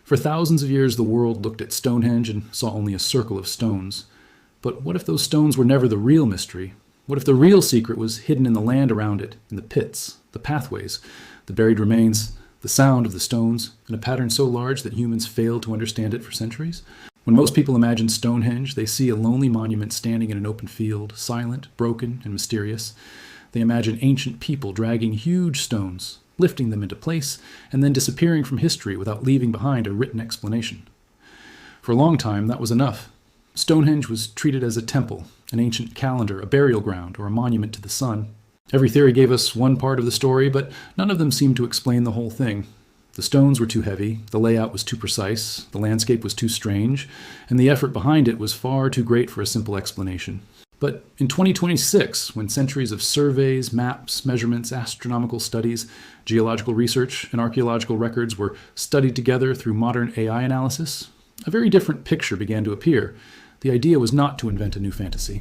For thousands of years, the world looked at Stonehenge and saw only a circle of stones. But what if those stones were never the real mystery? What if the real secret was hidden in the land around it, in the pits, the pathways, the buried remains, the sound of the stones, in a pattern so large that humans failed to understand it for centuries? When most people imagine Stonehenge, they see a lonely monument standing in an open field, silent, broken, and mysterious. They imagine ancient people dragging huge stones, lifting them into place, and then disappearing from history without leaving behind a written explanation. For a long time, that was enough. Stonehenge was treated as a temple, an ancient calendar, a burial ground, or a monument to the sun. Every theory gave us one part of the story, but none of them seemed to explain the whole thing. The stones were too heavy, the layout was too precise, the landscape was too strange, and the effort behind it was far too great for a simple explanation. But in 2026, when centuries of surveys, maps, measurements, astronomical studies, geological research, and archaeological records were studied together through modern AI analysis, a very different picture began to appear. The idea was not to invent a new fantasy.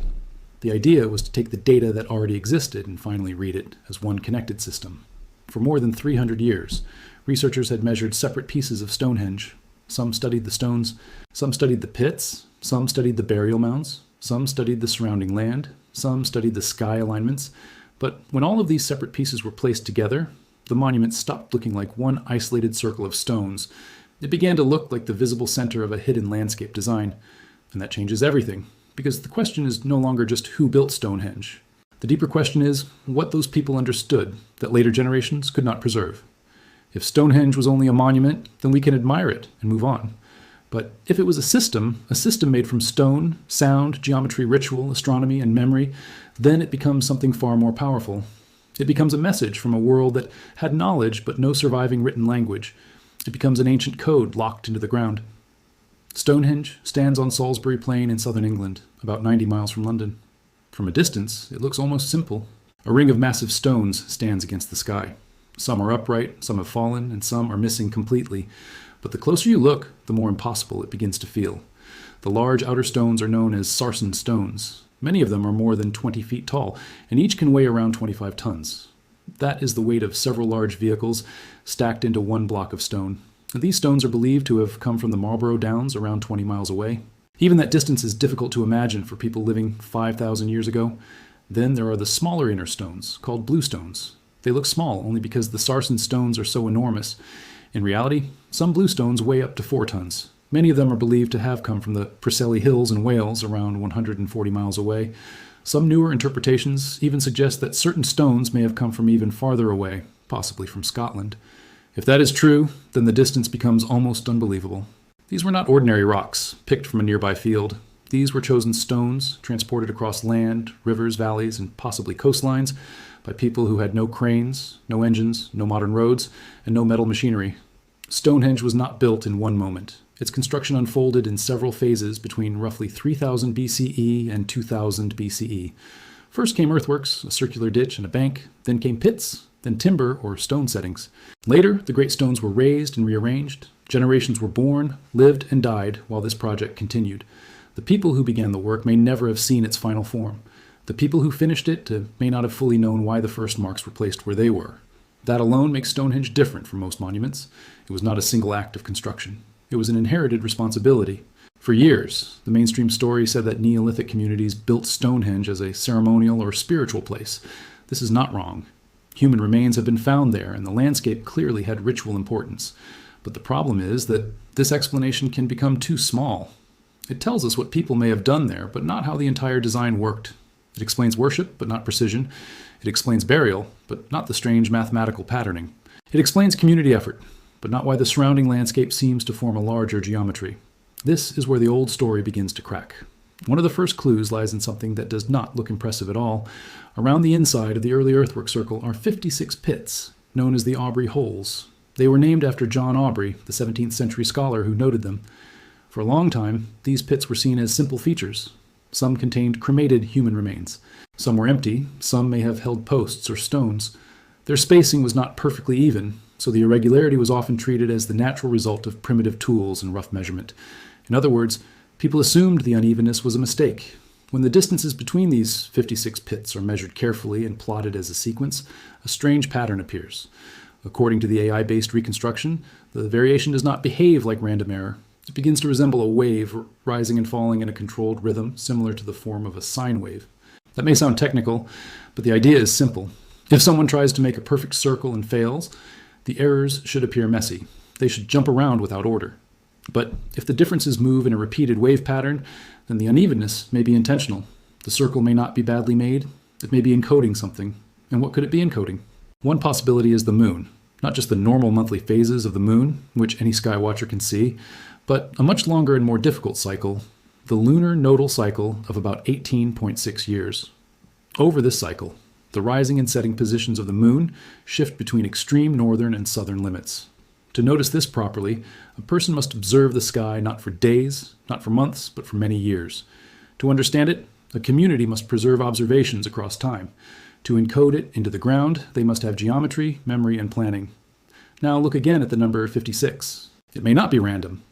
The idea was to take the data that already existed and finally read it as one connected system. For more than 300 years, researchers had measured separate pieces of Stonehenge. Some studied the stones, some studied the pits, some studied the burial mounds, some studied the surrounding land, some studied the sky alignments. But when all of these separate pieces were placed together, the monument stopped looking like one isolated circle of stones. It began to look like the visible center of a hidden landscape design. And that changes everything, because the question is no longer just who built Stonehenge. The deeper question is what those people understood that later generations could not preserve. If Stonehenge was only a monument, then we can admire it and move on. But if it was a system made from stone, sound, geometry, ritual, astronomy, and memory, then it becomes something far more powerful. It becomes a message from a world that had knowledge but no surviving written language. It becomes an ancient code locked into the ground. Stonehenge stands on Salisbury Plain in southern England, about 90 miles from London. From a distance, it looks almost simple. A ring of massive stones stands against the sky. Some are upright, some have fallen, and some are missing completely. But the closer you look, the more impossible it begins to feel. The large outer stones are known as sarsen stones. Many of them are more than 20 feet tall, and each can weigh around 25 tons. That is the weight of several large vehicles stacked into one block of stone. And these stones are believed to have come from the Marlborough Downs around 20 miles away. Even that distance is difficult to imagine for people living 5,000 years ago. Then there are the smaller inner stones, called bluestones. They look small only because the sarsen stones are so enormous. In reality, some bluestones weigh up to 4 tons. Many of them are believed to have come from the Preseli Hills in Wales, around 140 miles away. Some newer interpretations even suggest that certain stones may have come from even farther away, possibly from Scotland. If that is true, then the distance becomes almost unbelievable. These were not ordinary rocks, picked from a nearby field. These were chosen stones, transported across land, rivers, valleys, and possibly coastlines, by people who had no cranes, no engines, no modern roads, and no metal machinery. Stonehenge was not built in one moment. Its construction unfolded in several phases between roughly 3000 BCE and 2000 BCE. First came earthworks, a circular ditch and a bank, then came pits, then timber or stone settings. Later, the great stones were raised and rearranged. Generations were born, lived, and died while this project continued. The people who began the work may never have seen its final form. The people who finished it may not have fully known why the first marks were placed where they were. That alone makes Stonehenge different from most monuments. It was not a single act of construction. It was an inherited responsibility. For years, the mainstream story said that Neolithic communities built Stonehenge as a ceremonial or spiritual place. This is not wrong. Human remains have been found there, and the landscape clearly had ritual importance. But the problem is that this explanation can become too small. It tells us what people may have done there, but not how the entire design worked. It explains worship, but not precision. It explains burial, but not the strange mathematical patterning. It explains community effort, but not why the surrounding landscape seems to form a larger geometry. This is where the old story begins to crack. One of the first clues lies in something that does not look impressive at all. Around the inside of the early earthwork circle are 56 pits, known as the Aubrey Holes. They were named after John Aubrey, the 17th century scholar who noted them. For a long time, these pits were seen as simple features. Some contained cremated human remains. Some were empty, some may have held posts or stones. Their spacing was not perfectly even, so the irregularity was often treated as the natural result of primitive tools and rough measurement. In other words, people assumed the unevenness was a mistake. When the distances between these 56 pits are measured carefully and plotted as a sequence, a strange pattern appears. According to the AI-based reconstruction, the variation does not behave like random error. It begins to resemble a wave rising and falling in a controlled rhythm similar to the form of a sine wave. That may sound technical, but the idea is simple. If someone tries to make a perfect circle and fails, the errors should appear messy. They should jump around without order. But if the differences move in a repeated wave pattern, then the unevenness may be intentional. The circle may not be badly made. It may be encoding something. And what could it be encoding? One possibility is the moon. Not just the normal monthly phases of the moon, which any sky watcher can see, but a much longer and more difficult cycle, the lunar nodal cycle of about 18.6 years. Over this cycle, the rising and setting positions of the moon shift between extreme northern and southern limits. To notice this properly, a person must observe the sky not for days, not for months, but for many years. To understand it, a community must preserve observations across time. To encode it into the ground, they must have geometry, memory, and planning. Now look again at the number 56. It may not be random.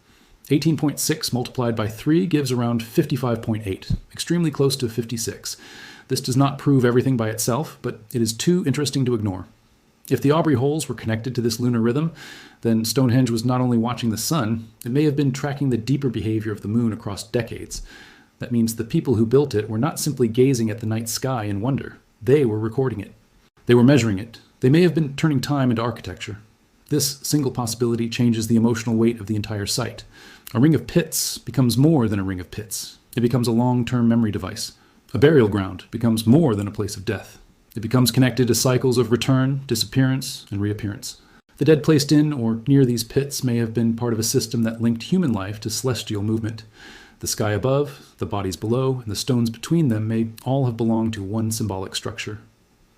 18.6 multiplied by 3 gives around 55.8, extremely close to 56. This does not prove everything by itself, but it is too interesting to ignore. If the Aubrey Holes were connected to this lunar rhythm, then Stonehenge was not only watching the sun, it may have been tracking the deeper behavior of the moon across decades. That means the people who built it were not simply gazing at the night sky in wonder. They were recording it. They were measuring it. They may have been turning time into architecture. This single possibility changes the emotional weight of the entire site. A ring of pits becomes more than a ring of pits. It becomes a long-term memory device. A burial ground becomes more than a place of death. It becomes connected to cycles of return, disappearance, and reappearance. The dead placed in or near these pits may have been part of a system that linked human life to celestial movement. The sky above, the bodies below, and the stones between them may all have belonged to one symbolic structure.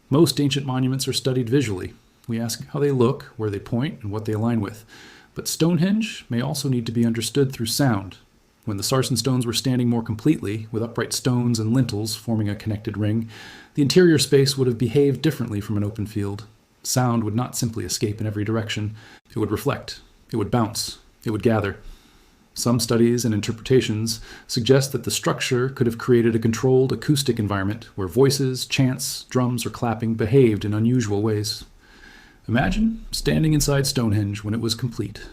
Most ancient monuments are studied visually. We ask how they look, where they point, and what they align with. But Stonehenge may also need to be understood through sound. When the sarsen stones were standing more completely, with upright stones and lintels forming a connected ring, the interior space would have behaved differently from an open field. Sound would not simply escape in every direction. It would reflect. It would bounce. It would gather. Some studies and interpretations suggest that the structure could have created a controlled acoustic environment where voices, chants, drums, or clapping behaved in unusual ways. Imagine standing inside Stonehenge when it was complete.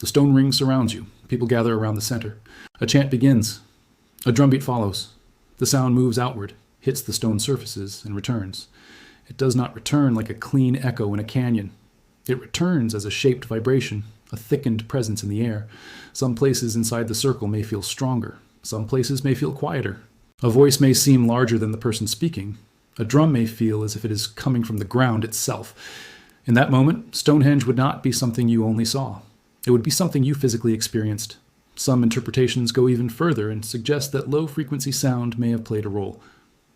The stone ring surrounds you. People gather around the center. A chant begins. A drumbeat follows. The sound moves outward, hits the stone surfaces, and returns. It does not return like a clean echo in a canyon. It returns as a shaped vibration, a thickened presence in the air. Some places inside the circle may feel stronger. Some places may feel quieter. A voice may seem larger than the person speaking. A drum may feel as if it is coming from the ground itself. In that moment, Stonehenge would not be something you only saw. It would be something you physically experienced. Some interpretations go even further and suggest that low-frequency sound may have played a role.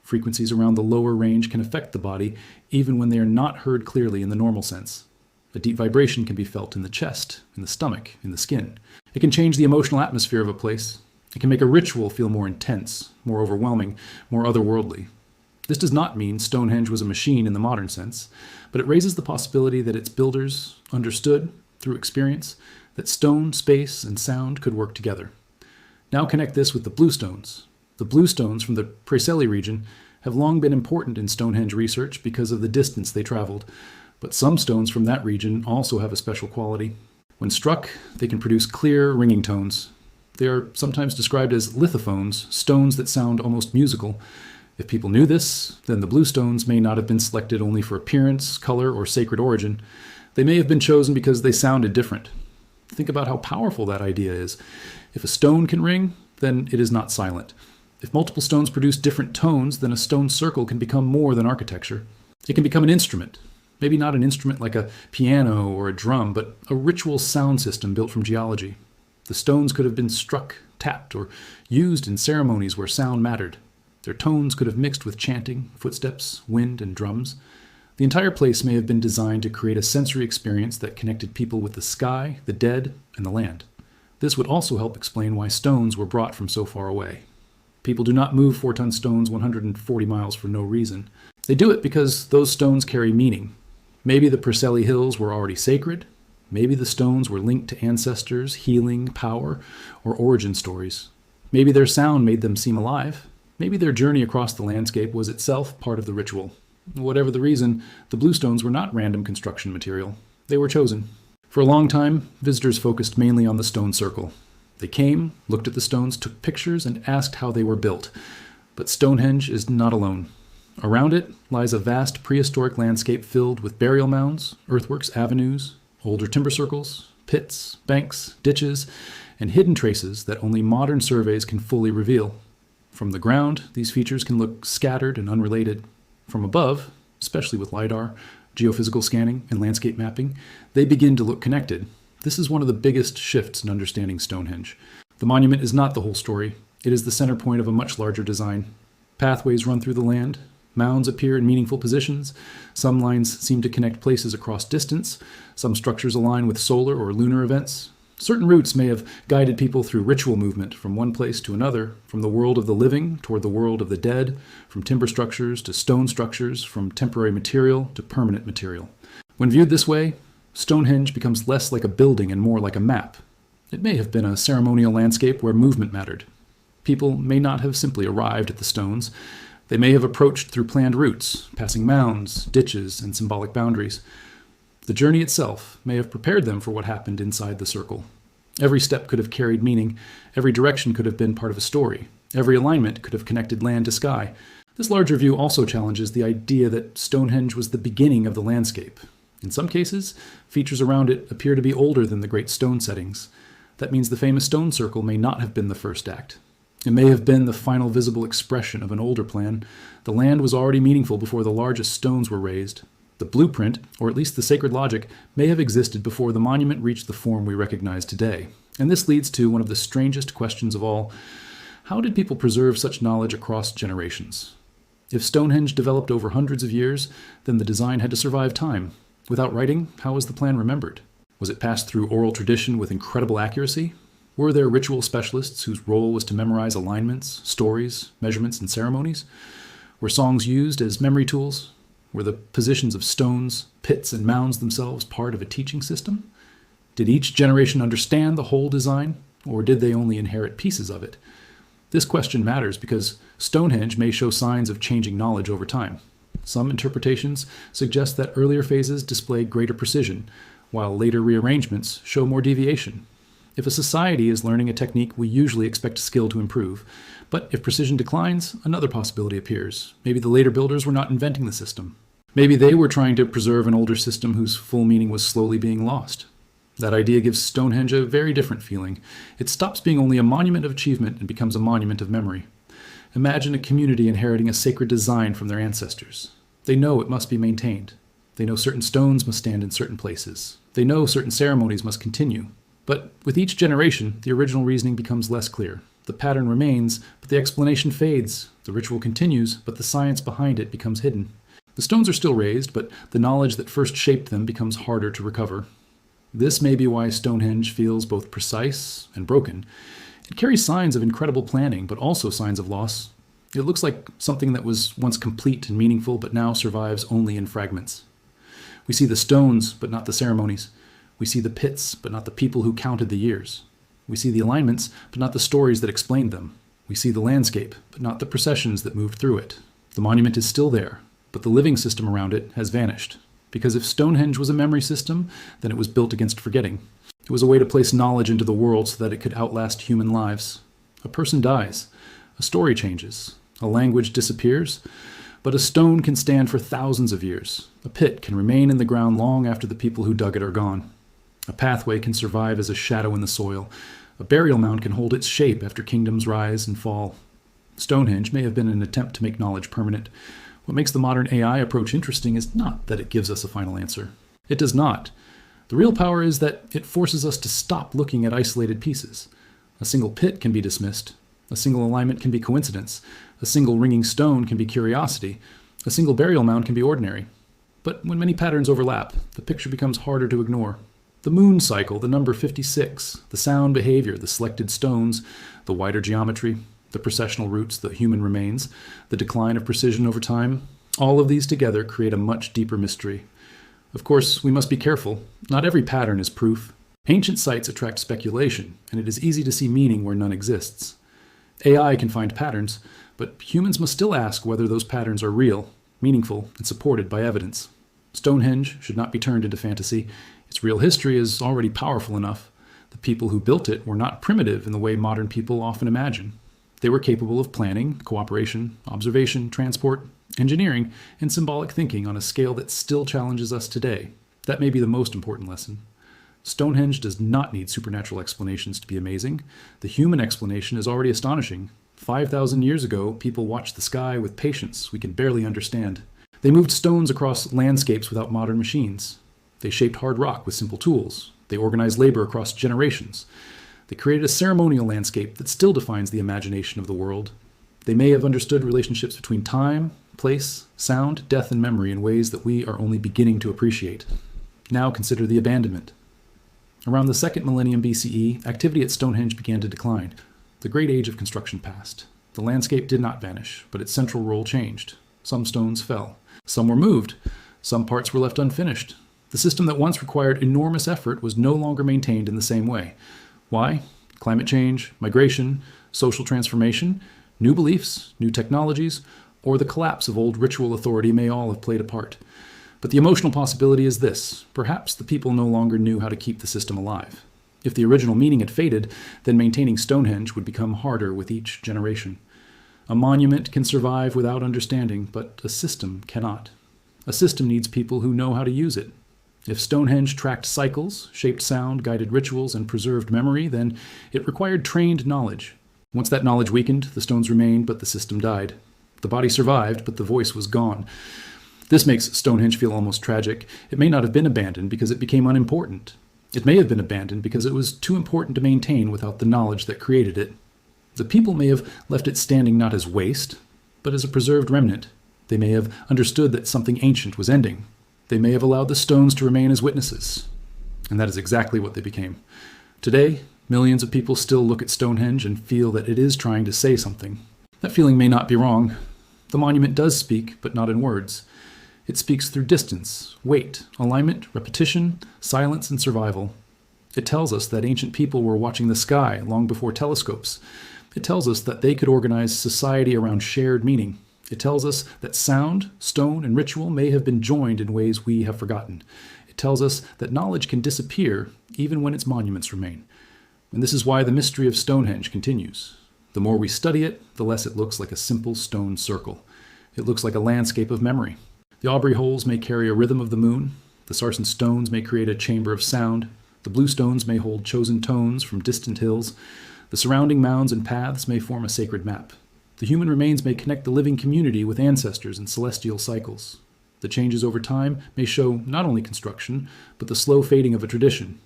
Frequencies around the lower range can affect the body, even when they are not heard clearly in the normal sense. A deep vibration can be felt in the chest, in the stomach, in the skin. It can change the emotional atmosphere of a place. It can make a ritual feel more intense, more overwhelming, more otherworldly. This does not mean Stonehenge was a machine in the modern sense, but it raises the possibility that its builders understood, through experience, that stone, space, and sound could work together. Now connect this with the bluestones. The bluestones from the Preseli region have long been important in Stonehenge research because of the distance they traveled, but some stones from that region also have a special quality. When struck, they can produce clear, ringing tones. They are sometimes described as lithophones, stones that sound almost musical. If people knew this, then the bluestones may not have been selected only for appearance, color, or sacred origin. They may have been chosen because they sounded different. Think about how powerful that idea is. If a stone can ring, then it is not silent. If multiple stones produce different tones, then a stone circle can become more than architecture. It can become an instrument. Maybe not an instrument like a piano or a drum, but a ritual sound system built from geology. The stones could have been struck, tapped, or used in ceremonies where sound mattered. Their tones could have mixed with chanting, footsteps, wind, and drums. The entire place may have been designed to create a sensory experience that connected people with the sky, the dead, and the land. This would also help explain why stones were brought from so far away. People do not move 4-ton stones 140 miles for no reason. They do it because those stones carry meaning. Maybe the Preseli Hills were already sacred. Maybe the stones were linked to ancestors, healing, power, or origin stories. Maybe their sound made them seem alive. Maybe their journey across the landscape was itself part of the ritual. Whatever the reason, the bluestones were not random construction material. They were chosen. For a long time, visitors focused mainly on the stone circle. They came, looked at the stones, took pictures, and asked how they were built. But Stonehenge is not alone. Around it lies a vast prehistoric landscape filled with burial mounds, earthworks, avenues, older timber circles, pits, banks, ditches, and hidden traces that only modern surveys can fully reveal. From the ground, these features can look scattered and unrelated. From above, especially with LiDAR, geophysical scanning, and landscape mapping, they begin to look connected. This is one of the biggest shifts in understanding Stonehenge. The monument is not the whole story. It is the center point of a much larger design. Pathways run through the land. Mounds appear in meaningful positions. Some lines seem to connect places across distance. Some structures align with solar or lunar events. Certain routes may have guided people through ritual movement from one place to another, from the world of the living toward the world of the dead, from timber structures to stone structures, from temporary material to permanent material. When viewed this way, Stonehenge becomes less like a building and more like a map. It may have been a ceremonial landscape where movement mattered. People may not have simply arrived at the stones. They may have approached through planned routes, passing mounds, ditches, and symbolic boundaries. The journey itself may have prepared them for what happened inside the circle. Every step could have carried meaning. Every direction could have been part of a story. Every alignment could have connected land to sky. This larger view also challenges the idea that Stonehenge was the beginning of the landscape. In some cases, features around it appear to be older than the great stone settings. That means the famous stone circle may not have been the first act. It may have been the final visible expression of an older plan. The land was already meaningful before the largest stones were raised. The blueprint, or at least the sacred logic, may have existed before the monument reached the form we recognize today. And this leads to one of the strangest questions of all. How did people preserve such knowledge across generations? If Stonehenge developed over hundreds of years, then the design had to survive time. Without writing, how was the plan remembered? Was it passed through oral tradition with incredible accuracy? Were there ritual specialists whose role was to memorize alignments, stories, measurements, and ceremonies? Were songs used as memory tools? Were the positions of stones, pits, and mounds themselves part of a teaching system? Did each generation understand the whole design, or did they only inherit pieces of it? This question matters because Stonehenge may show signs of changing knowledge over time. Some interpretations suggest that earlier phases display greater precision, while later rearrangements show more deviation. If a society is learning a technique, we usually expect skill to improve. But if precision declines, another possibility appears. Maybe the later builders were not inventing the system. Maybe they were trying to preserve an older system whose full meaning was slowly being lost. That idea gives Stonehenge a very different feeling. It stops being only a monument of achievement and becomes a monument of memory. Imagine a community inheriting a sacred design from their ancestors. They know it must be maintained. They know certain stones must stand in certain places. They know certain ceremonies must continue. But with each generation, the original reasoning becomes less clear. The pattern remains, but the explanation fades. The ritual continues, but the science behind it becomes hidden. The stones are still raised, but the knowledge that first shaped them becomes harder to recover. This may be why Stonehenge feels both precise and broken. It carries signs of incredible planning, but also signs of loss. It looks like something that was once complete and meaningful, but now survives only in fragments. We see the stones, but not the ceremonies. We see the pits, but not the people who counted the years. We see the alignments, but not the stories that explained them. We see the landscape, but not the processions that moved through it. The monument is still there, but the living system around it has vanished. Because if Stonehenge was a memory system, then it was built against forgetting. It was a way to place knowledge into the world so that it could outlast human lives. A person dies. A story changes. A language disappears. But a stone can stand for thousands of years. A pit can remain in the ground long after the people who dug it are gone. A pathway can survive as a shadow in the soil. A burial mound can hold its shape after kingdoms rise and fall. Stonehenge may have been an attempt to make knowledge permanent. What makes the modern AI approach interesting is not that it gives us a final answer. It does not. The real power is that it forces us to stop looking at isolated pieces. A single pit can be dismissed. A single alignment can be coincidence. A single ringing stone can be curiosity. A single burial mound can be ordinary. But when many patterns overlap, the picture becomes harder to ignore. The moon cycle, the number 56, the sound behavior, the selected stones, the wider geometry, the processional routes, the human remains, the decline of precision over time, all of these together create a much deeper mystery. Of course, we must be careful. Not every pattern is proof. Ancient sites attract speculation, and it is easy to see meaning where none exists. AI can find patterns, but humans must still ask whether those patterns are real, meaningful, and supported by evidence. Stonehenge should not be turned into fantasy. Its real history is already powerful enough. The people who built it were not primitive in the way modern people often imagine. They were capable of planning, cooperation, observation, transport, engineering, and symbolic thinking on a scale that still challenges us today. That may be the most important lesson. Stonehenge does not need supernatural explanations to be amazing. The human explanation is already astonishing. 5,000 years ago, people watched the sky with patience we can barely understand. They moved stones across landscapes without modern machines. They shaped hard rock with simple tools. They organized labor across generations. They created a ceremonial landscape that still defines the imagination of the world. They may have understood relationships between time, place, sound, death, and memory in ways that we are only beginning to appreciate. Now consider the abandonment. Around the 2nd millennium BCE, activity at Stonehenge began to decline. The great age of construction passed. The landscape did not vanish, but its central role changed. Some stones fell. Some were moved. Some parts were left unfinished. The system that once required enormous effort was no longer maintained in the same way. Why? Climate change, migration, social transformation, new beliefs, new technologies, or the collapse of old ritual authority may all have played a part. But the emotional possibility is this: perhaps the people no longer knew how to keep the system alive. If the original meaning had faded, then maintaining Stonehenge would become harder with each generation. A monument can survive without understanding, but a system cannot. A system needs people who know how to use it. If Stonehenge tracked cycles, shaped sound, guided rituals, and preserved memory, then it required trained knowledge. Once that knowledge weakened, the stones remained, but the system died. The body survived, but the voice was gone. This makes Stonehenge feel almost tragic. It may not have been abandoned because it became unimportant. It may have been abandoned because it was too important to maintain without the knowledge that created it. The people may have left it standing not as waste, but as a preserved remnant. They may have understood that something ancient was ending. They may have allowed the stones to remain as witnesses. And that is exactly what they became. Today, millions of people still look at Stonehenge and feel that it is trying to say something. That feeling may not be wrong. The monument does speak, but not in words. It speaks through distance, weight, alignment, repetition, silence, and survival. It tells us that ancient people were watching the sky long before telescopes. It tells us that they could organize society around shared meaning. It tells us that sound, stone, and ritual may have been joined in ways we have forgotten. It tells us that knowledge can disappear even when its monuments remain. And this is why the mystery of Stonehenge continues. The more we study it, the less it looks like a simple stone circle. It looks like a landscape of memory. The Aubrey Holes may carry a rhythm of the moon. The sarsen stones may create a chamber of sound. The blue stones may hold chosen tones from distant hills. The surrounding mounds and paths may form a sacred map. The human remains may connect the living community with ancestors and celestial cycles. The changes over time may show not only construction, but the slow fading of a tradition.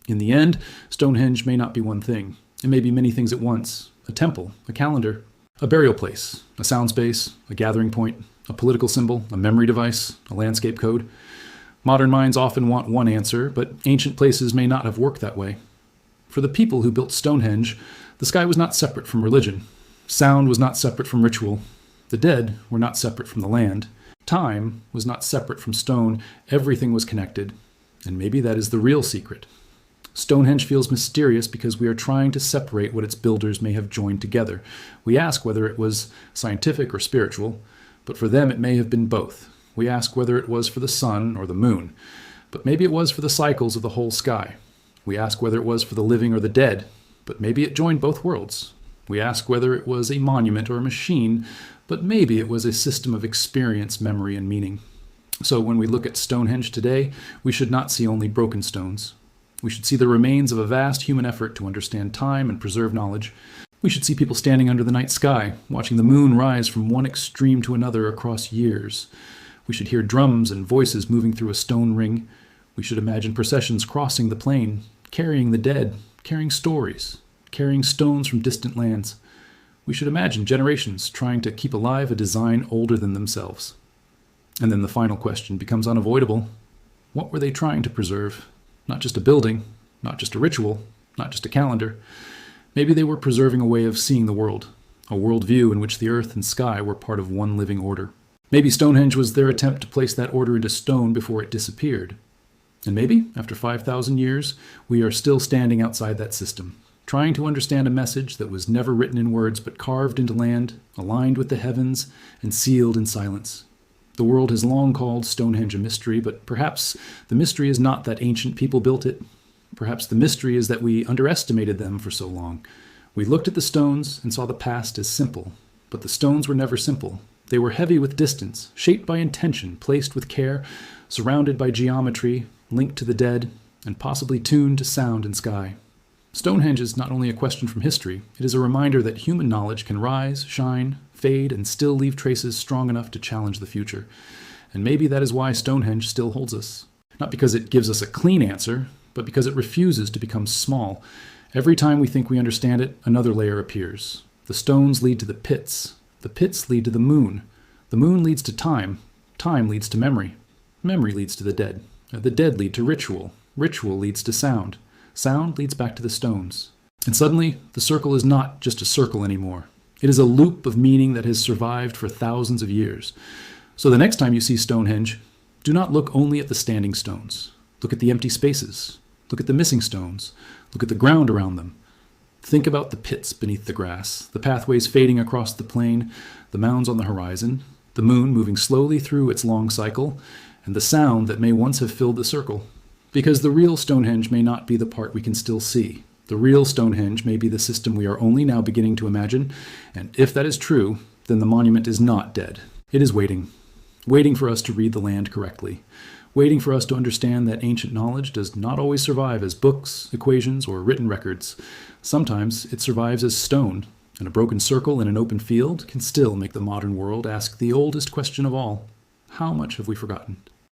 In the end, Stonehenge may not be one thing. It may be many things at once: a temple, a calendar, a burial place, a sound space, a gathering point, a political symbol, a memory device, a landscape code. Modern minds often want one answer, but ancient places may not have worked that way. For the people who built Stonehenge, the sky was not separate from religion. Sound was not separate from ritual. The dead were not separate from the land. Time was not separate from stone. Everything was connected. And maybe that is the real secret. Stonehenge feels mysterious because we are trying to separate what its builders may have joined together. We ask whether it was scientific or spiritual, but for them it may have been both. We ask whether it was for the sun or the moon, but maybe it was for the cycles of the whole sky. We ask whether it was for the living or the dead, but maybe it joined both worlds. We ask whether it was a monument or a machine, but maybe it was a system of experience, memory, and meaning. So when we look at Stonehenge today, we should not see only broken stones. We should see the remains of a vast human effort to understand time and preserve knowledge. We should see people standing under the night sky, watching the moon rise from one extreme to another across years. We should hear drums and voices moving through a stone ring. We should imagine processions crossing the plain, carrying the dead, carrying stories, carrying stones from distant lands. We should imagine generations trying to keep alive a design older than themselves. And then the final question becomes unavoidable. What were they trying to preserve? Not just a building, not just a ritual, not just a calendar. Maybe they were preserving a way of seeing the world, a worldview in which the earth and sky were part of one living order. Maybe Stonehenge was their attempt to place that order into stone before it disappeared. And maybe, after 5,000 years, we are still standing outside that system, trying to understand a message that was never written in words but carved into land, aligned with the heavens, and sealed in silence. The world has long called Stonehenge a mystery, but perhaps the mystery is not that ancient people built it. Perhaps the mystery is that we underestimated them for so long. We looked at the stones and saw the past as simple, but the stones were never simple. They were heavy with distance, shaped by intention, placed with care, surrounded by geometry, linked to the dead, and possibly tuned to sound and sky. Stonehenge is not only a question from history, it is a reminder that human knowledge can rise, shine, fade, and still leave traces strong enough to challenge the future. And maybe that is why Stonehenge still holds us. Not because it gives us a clean answer, but because it refuses to become small. Every time we think we understand it, another layer appears. The stones lead to the pits lead to the moon leads to time leads to memory leads to the dead lead to ritual leads to sound leads back to the stones. And suddenly, the circle is not just a circle anymore. It is a loop of meaning that has survived for thousands of years. So the next time you see Stonehenge, do not look only at the standing stones. Look at the empty spaces. Look at the missing stones. Look at the ground around them. Think about the pits beneath the grass, the pathways fading across the plain, the mounds on the horizon, the moon moving slowly through its long cycle, and the sound that may once have filled the circle. Because the real Stonehenge may not be the part we can still see. The real Stonehenge may be the system we are only now beginning to imagine, and if that is true, then the monument is not dead. It is waiting for us to read the land correctly, waiting for us to understand that ancient knowledge does not always survive as books, equations, or written records. Sometimes it survives as stone, and a broken circle in an open field can still make the modern world ask the oldest question of all: how much have we forgotten?